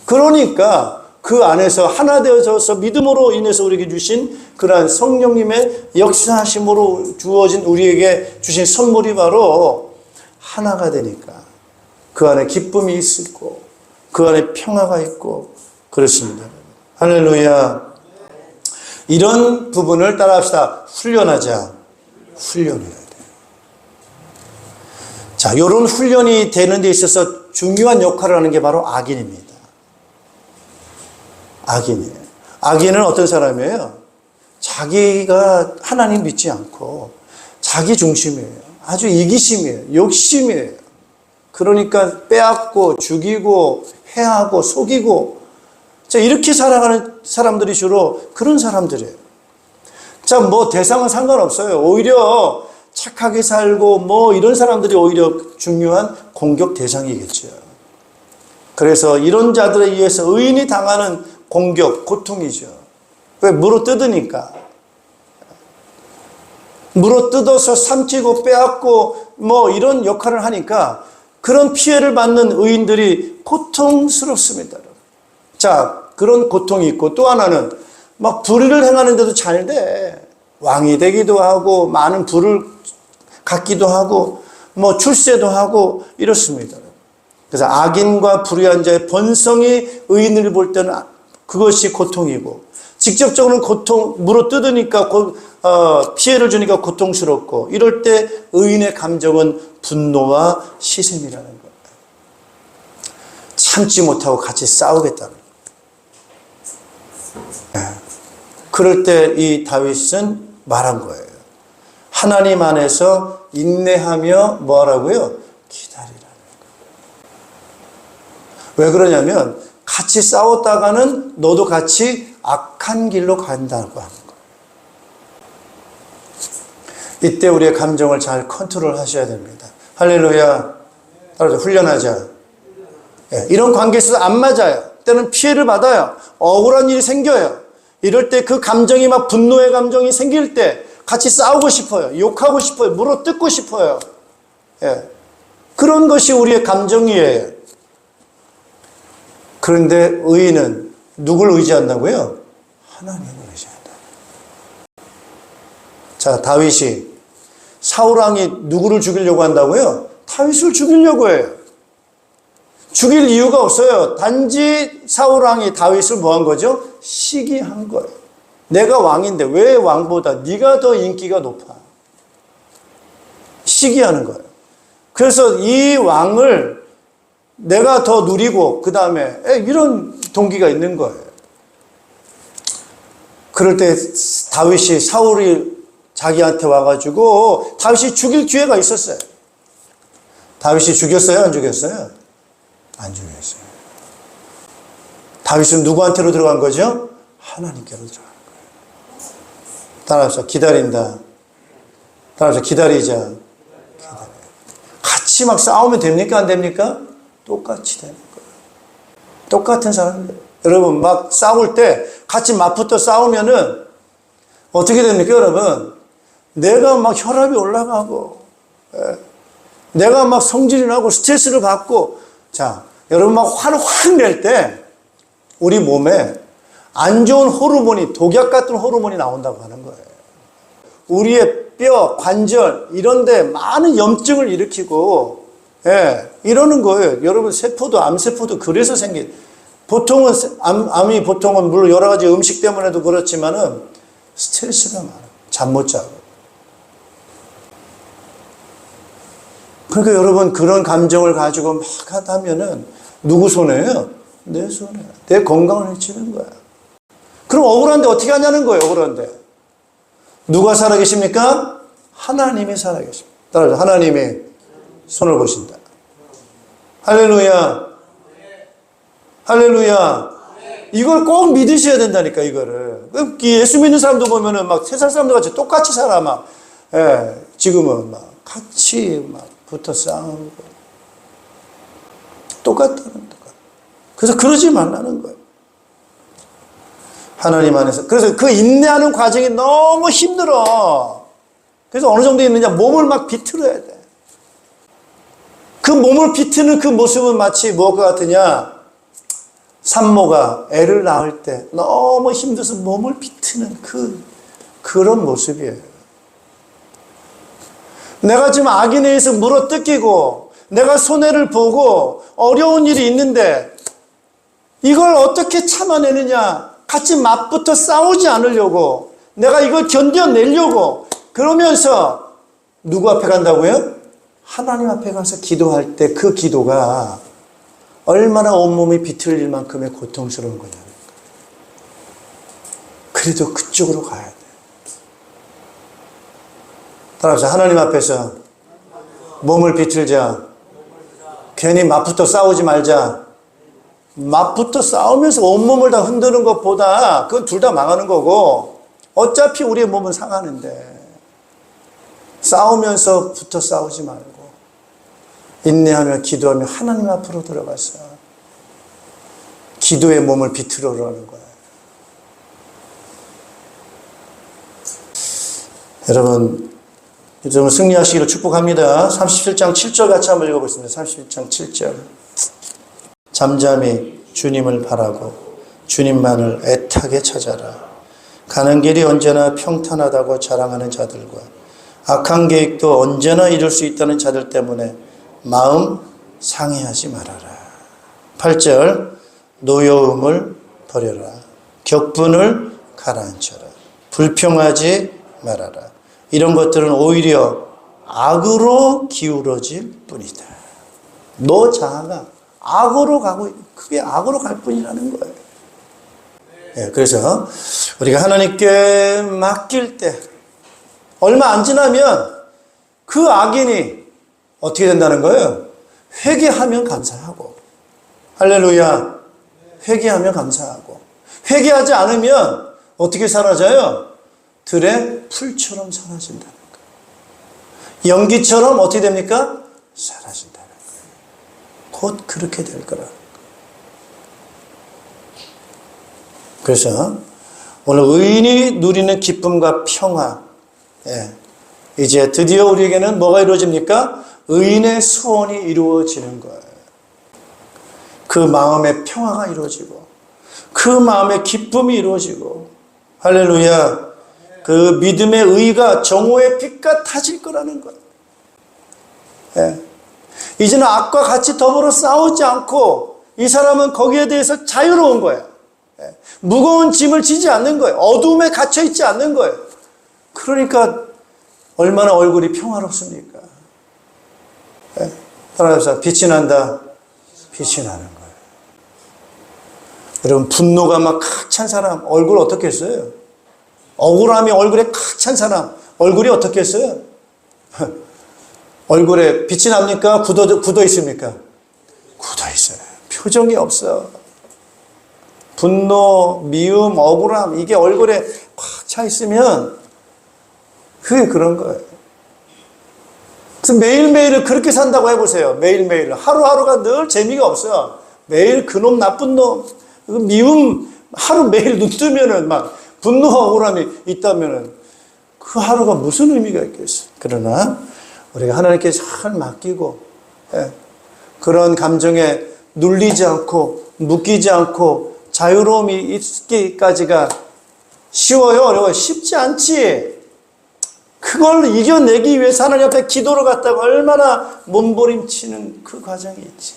그러니까 그 안에서 하나 되어져서 믿음으로 인해서 우리에게 주신 그러한 성령님의 역사하심으로 주어진 우리에게 주신 선물이 바로 하나가 되니까 그 안에 기쁨이 있고 그 안에 평화가 있고 그렇습니다. 할렐루야. 이런 부분을 따라합시다. 훈련해야 돼요. 자, 이런 훈련이 되는 데 있어서 중요한 역할을 하는 게 바로 악인입니다. 악인이에요. 악인은 어떤 사람이에요? 자기가 하나님 믿지 않고 자기 중심이에요. 아주 이기심이에요. 욕심이에요. 그러니까 빼앗고 죽이고 해하고 속이고 자, 이렇게 살아가는 사람들이 주로 그런 사람들이에요. 자, 뭐 대상은 상관없어요. 오히려 착하게 살고 뭐 이런 사람들이 오히려 중요한 공격 대상이겠죠. 그래서 이런 자들에 의해서 의인이 당하는 공격, 고통이죠. 왜? 물어뜯으니까. 물어뜯어서 삼키고 빼앗고 뭐 이런 역할을 하니까 그런 피해를 받는 의인들이 고통스럽습니다. 자, 그런 고통이 있고 또 하나는 막 불의를 행하는데도 잘 돼. 왕이 되기도 하고 많은 부를 갖기도 하고 뭐 출세도 하고 이렇습니다. 그래서 악인과 불의한 자의 번성이 의인을 볼 때는 그것이 고통이고 직접적으로는 물어뜯으니까 피해를 주니까 고통스럽고 이럴 때 의인의 감정은 분노와 시샘이라는 거예요. 참지 못하고 같이 싸우겠다는 거예요. 그럴 때 이 다윗은 말한 거예요. 하나님 안에서 인내하며 뭐하라고요? 기다리라는 거예요. 왜 그러냐면 같이 싸웠다가는 너도 같이 악한 길로 간다고 하는 거예요. 이때 우리의 감정을 잘 컨트롤 하셔야 됩니다. 할렐루야. 따라서 훈련하자. 이런 관계에서 안 맞아요. 때는 피해를 받아요. 억울한 일이 생겨요. 이럴 때 그 감정이 막 분노의 감정이 생길 때 같이 싸우고 싶어요. 욕하고 싶어요. 물어뜯고 싶어요. 그런 것이 우리의 감정이에요. 그런데 의인은 누굴 의지한다고요? 하나님을 의지한다. 자, 다윗이 사울 왕이 누구를 죽이려고 한다고요? 다윗을 죽이려고 해요. 죽일 이유가 없어요. 단지 사울 왕이 다윗을 뭐 한 거죠? 시기한 거예요. 내가 왕인데 왜 왕보다 네가 더 인기가 높아? 시기하는 거예요. 그래서 이 왕을 내가 더 누리고 그 다음에 이런 동기가 있는 거예요. 그럴 때 다윗이 사울이 자기한테 와가지고 다윗이 죽일 기회가 있었어요. 다윗이 죽였어요? 안 죽였어요? 안 죽였어요. 다윗은 누구한테로 들어간 거죠? 하나님께로 들어간 거예요. 따라서 기다린다. 따라서 기다리자. 같이 막 싸우면 됩니까? 안 됩니까? 똑같이 되는 거예요. 똑같은 사람들. 여러분 막 싸울 때 같이 맞붙어 싸우면은 어떻게 됩니까, 여러분? 내가 막 혈압이 올라가고, 내가 막 성질이 나고 스트레스를 받고, 자, 여러분 막 화를 확 낼 때 우리 몸에 안 좋은 호르몬이, 독약 같은 호르몬이 나온다고 하는 거예요. 우리의 뼈, 관절 이런 데 많은 염증을 일으키고, 이러는 거예요. 여러분 세포도, 암세포도 그래서 생긴, 보통은 암이 보통은 물론 여러 가지 음식 때문에도 그렇지만은 스트레스가 많아요. 잠 못 자고. 그러니까 여러분 그런 감정을 가지고 막 하다면은 누구 손해예요? 내 손해. 내 건강을 해치는 거야. 그럼 억울한데 어떻게 하냐는 거예요. 억울한데. 누가 살아계십니까? 하나님이 살아계십니다. 따라서 하나님이 손을 보신다. 할렐루야. 할렐루야. 이걸 꼭 믿으셔야 된다니까, 이거를. 예수 믿는 사람도 보면은 막 세상 사람들 같이 똑같이 살아, 막. 지금은 막 같이 막 붙어 싸우고. 똑같다는 거야. 그래서 그러지 말라는 거예요. 하나님 안에서. 그래서 그 인내하는 과정이 너무 힘들어. 그래서 어느 정도 있느냐, 몸을 막 비틀어야 돼. 그 몸을 비트는 그 모습은 마치 무엇과 같으냐, 산모가 애를 낳을 때 너무 힘들어서 몸을 비트는 그런 모습이에요. 내가 지금 악인에 의해서 물어 뜯기고 내가 손해를 보고 어려운 일이 있는데 이걸 어떻게 참아내느냐, 같이 맞붙어 싸우지 않으려고 내가 이걸 견뎌내려고 그러면서 누구 앞에 간다고요? 하나님 앞에 가서 기도할 때 그 기도가 얼마나 온몸이 비틀릴 만큼의 고통스러운 거냐는 거예요. 그래도 그쪽으로 가야 돼. 따라서 하나님 앞에서 몸을 비틀자. 괜히 맞붙어 싸우지 말자. 맞붙어 싸우면서 온몸을 다 흔드는 것보다 그건 둘 다 망하는 거고, 어차피 우리의 몸은 상하는데 싸우면서 붙어 싸우지 말고 인내하며 기도하며 하나님 앞으로 들어가서 기도의 몸을 비틀어라는 거예요. 여러분 승리하시기를 축복합니다. 37장 7절 같이 한번 읽어보겠습니다. 37장 7절. 잠잠히 주님을 바라고 주님만을 애타게 찾아라. 가는 길이 언제나 평탄하다고 자랑하는 자들과 악한 계획도 언제나 이룰 수 있다는 자들 때문에 마음 상해하지 말아라. 8절. 노여움을 버려라. 격분을 가라앉혀라. 불평하지 말아라. 이런 것들은 오히려 악으로 기울어질 뿐이다. 너 자아가 악으로 가고, 그게 악으로 갈 뿐이라는 거예요. 그래서 우리가 하나님께 맡길 때 얼마 안 지나면 그 악인이 어떻게 된다는 거예요? 회개하면 감사하고. 할렐루야. 회개하면 감사하고. 회개하지 않으면 어떻게 사라져요? 들의 풀처럼 사라진다는 거예요. 연기처럼 어떻게 됩니까? 사라진다는 거예요. 곧 그렇게 될 거라는 거예요. 그래서 오늘 의인이 누리는 기쁨과 평화, 이제 드디어 우리에게는 뭐가 이루어집니까? 의인의 소원이 이루어지는 거예요. 그 마음의 평화가 이루어지고 그 마음의 기쁨이 이루어지고. 할렐루야. 그 믿음의 의가 정오의 빛과 타질 거라는 것. 예. 이제는 악과 같이 더불어 싸우지 않고 이 사람은 거기에 대해서 자유로운 거예요. 예. 무거운 짐을 지지 않는 거예요. 어둠에 갇혀 있지 않는 거예요. 그러니까 얼마나 얼굴이 평화롭습니까? 예. 따라서 빛이 난다. 빛이 나는 거예요. 여러분, 분노가 막 칵 찬 사람 얼굴 어떻게 했어요? 억울함이 얼굴에 칵 찬 사람 얼굴이 어떻게 했어요? 얼굴에 빛이 납니까? 굳어 있습니까? 굳어 있어요. 표정이 없어. 분노, 미움, 억울함 이게 얼굴에 꽉 차 있으면 그게 그런 거예요. 그래서 매일매일을 그렇게 산다고 해보세요. 매일매일. 하루하루가 늘 재미가 없어요. 매일 그놈 나쁜 놈 미움 하루 매일 눈 뜨면은 막 분노와 억울함이 있다면은 그 하루가 무슨 의미가 있겠어요. 그러나 우리가 하나님께 잘 맡기고 그런 감정에 눌리지 않고 묶이지 않고 자유로움이 있기까지가 쉬워요? 어려워요? 쉽지 않지. 그걸 이겨내기 위해서 하나님 앞에 기도를 갖다가 얼마나 몸부림치는 그 과정이 있지.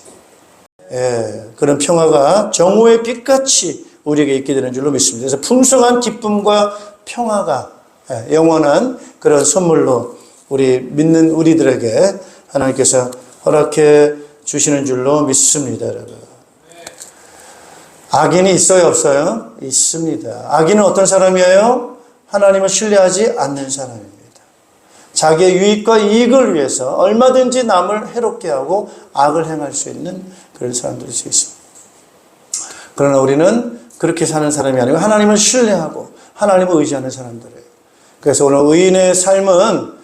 그런 평화가 정오의 빛같이 우리에게 있게 되는 줄로 믿습니다. 그래서 풍성한 기쁨과 평화가 영원한 그런 선물로 우리 믿는 우리들에게 하나님께서 허락해 주시는 줄로 믿습니다, 여러분. 악인이 있어요, 없어요? 있습니다. 악인은 어떤 사람이에요? 하나님을 신뢰하지 않는 사람입니다. 자기의 유익과 이익을 위해서 얼마든지 남을 해롭게 하고 악을 행할 수 있는 그런 사람들일 수 있습니다. 그러나 우리는 그렇게 사는 사람이 아니고 하나님을 신뢰하고 하나님을 의지하는 사람들이에요. 그래서 오늘 의인의 삶은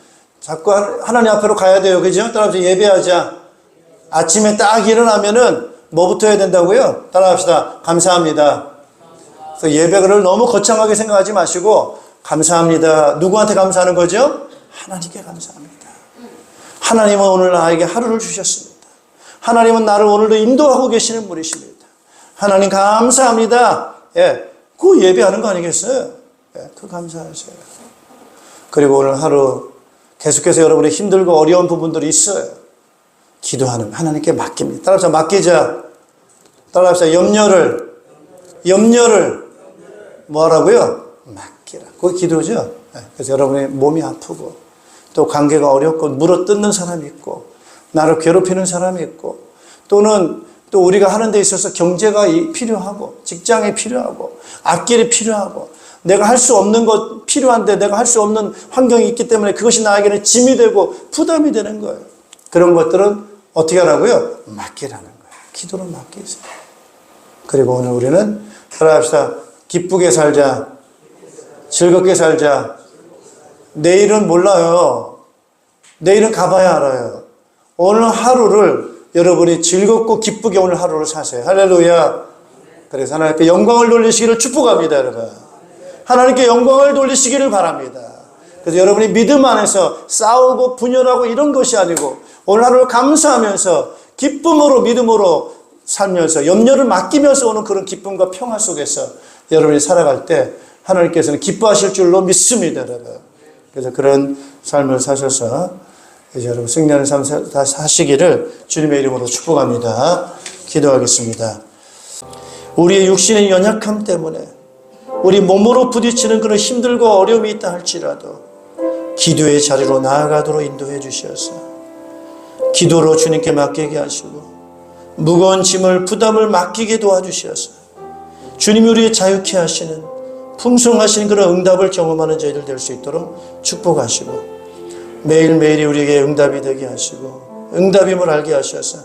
자꾸 하나님 앞으로 가야 돼요. 그죠? 따라서 예배하자. 아침에 딱 일어나면은 뭐부터 해야 된다고요? 따라합시다. 감사합니다. 그래서 예배를 너무 거창하게 생각하지 마시고 감사합니다. 누구한테 감사하는 거죠? 하나님께 감사합니다. 하나님은 오늘 나에게 하루를 주셨습니다. 하나님은 나를 오늘도 인도하고 계시는 분이십니다. 하나님 감사합니다. 그 예배하는 거 아니겠어요? 그 감사하세요. 그리고 오늘 하루 계속해서 여러분의 힘들고 어려운 부분들이 있어요. 기도하는 하나님께 맡깁니다. 따라서 맡기자. 따라서 염려를 뭐 하라고요? 맡기라. 그게 기도죠. 그래서 여러분의 몸이 아프고 또 관계가 어렵고 물어뜯는 사람이 있고 나를 괴롭히는 사람이 있고 또는 또 우리가 하는 데 있어서 경제가 필요하고 직장이 필요하고 앞길이 필요하고 내가 할 수 없는 것 필요한데 내가 할 수 없는 환경이 있기 때문에 그것이 나에게는 짐이 되고 부담이 되는 거예요. 그런 것들은 어떻게 하라고요? 맡기라는 거예요. 기도로 맡기세요. 그리고 오늘 우리는 따라합시다. 기쁘게 살자. 즐겁게 살자. 내일은 몰라요. 내일은 가봐야 알아요. 오늘 하루를 여러분이 즐겁고 기쁘게 오늘 하루를 사세요. 할렐루야. 그래서 하나님께 영광을 돌리시기를 축복합니다, 여러분. 하나님께 영광을 돌리시기를 바랍니다. 그래서 여러분이 믿음 안에서 싸우고 분열하고 이런 것이 아니고 오늘 하루를 감사하면서 기쁨으로 믿음으로 살면서 염려를 맡기면서 오는 그런 기쁨과 평화 속에서 여러분이 살아갈 때 하나님께서는 기뻐하실 줄로 믿습니다, 여러분. 그래서 그런 삶을 사셔서 이제 여러분 승리하는 삶 사시기를 주님의 이름으로 축복합니다. 기도하겠습니다. 우리의 육신의 연약함 때문에 우리 몸으로 부딪히는 그런 힘들고 어려움이 있다 할지라도 기도의 자리로 나아가도록 인도해 주셔서 기도로 주님께 맡기게 하시고 무거운 짐을 부담을 맡기게 도와주셔서 주님이 우리의 자유케 하시는 풍성하신 그런 응답을 경험하는 저희들 될 수 있도록 축복하시고 매일매일이 우리에게 응답이 되게 하시고 응답임을 알게 하셔서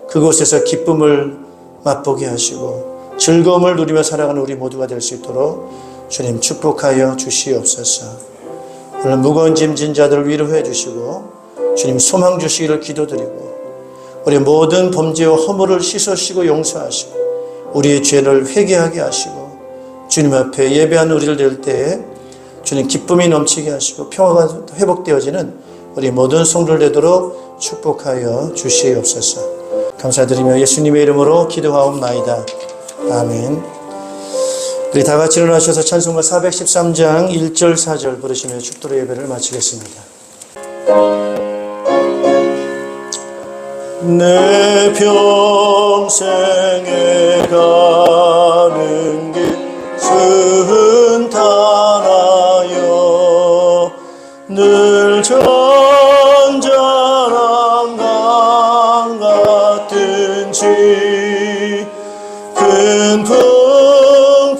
그곳에서 기쁨을 맛보게 하시고 즐거움을 누리며 살아가는 우리 모두가 될 수 있도록 주님 축복하여 주시옵소서. 오늘 무거운 짐 진 자들을 위로해 주시고 주님 소망 주시기를 기도드리고 우리 모든 범죄와 허물을 씻으시고 용서하시고 우리의 죄를 회개하게 하시고 주님 앞에 예배하는 우리를 될 때에 주님 기쁨이 넘치게 하시고 평화가 회복되어지는 우리 모든 성도들 되도록 축복하여 주시옵소서. 감사드리며 예수님의 이름으로 기도하옵나이다. 아멘. 우리 다 같이 일어나셔서 찬송가 413장 1절 4절 부르시며 축도로 예배를 마치겠습니다. 내 평생에 가는 길 순탄하여 늘 전전한 강 같은지 큰 풍파로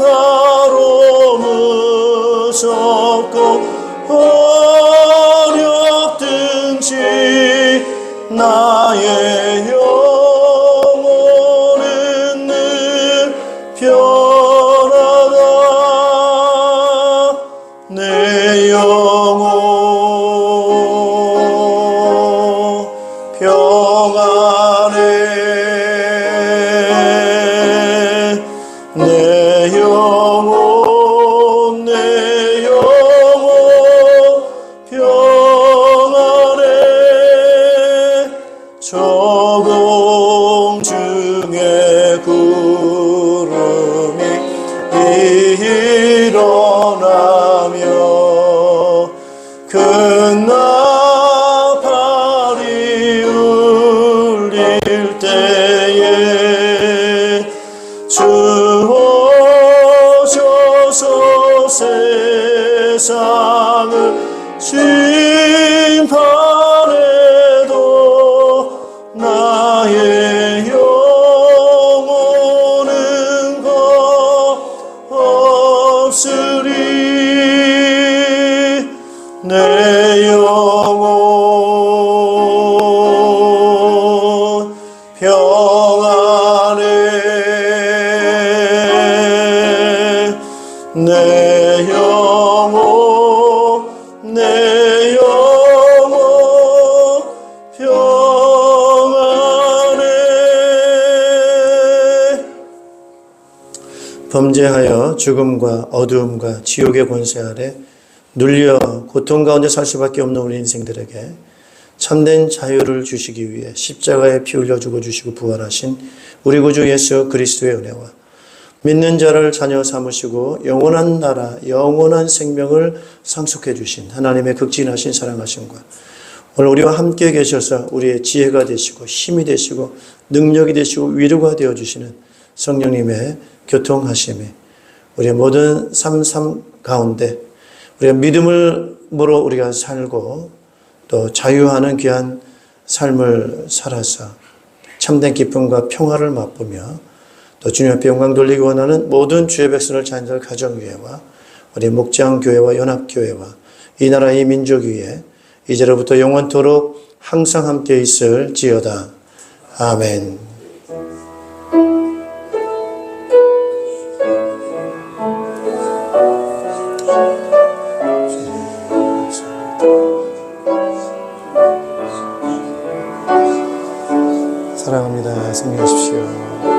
무섭고 어렵든지 나의 영혼은 늘 편하다. 내 영혼 평안해. 내 영혼 평안해. 저공 중에 구름이 일어나며 큰 나팔이 울릴 때에 주 오셔서 세상을 심판해도 나의 영혼은 없으리. 내 영혼 평안해. 내 영혼 평안해. 범죄하여 죽음과 어두움과 지옥의 권세 아래 눌려 고통 가운데 살 수밖에 없는 우리 인생들에게 참된 자유를 주시기 위해 십자가에 피 흘려 죽어주시고 부활하신 우리 구주 예수 그리스도의 은혜와 믿는 자를 자녀 삼으시고 영원한 나라, 영원한 생명을 상속해 주신 하나님의 극진하신 사랑하심과 오늘 우리와 함께 계셔서 우리의 지혜가 되시고 힘이 되시고 능력이 되시고 위로가 되어주시는 성령님의 교통하심이 우리의 모든 삶 가운데 우리가 믿음으로 우리가 살고 또 자유하는 귀한 삶을 살아서 참된 기쁨과 평화를 맛보며 또 주님 앞에 영광 돌리기 원하는 모든 주의 백성을 자녀들 가정교회와 우리 목장교회와 연합교회와 이 나라 이 민족 위에 이제로부터 영원토록 항상 함께 있을지어다. 아멘. 사랑합니다. 승리하십시오.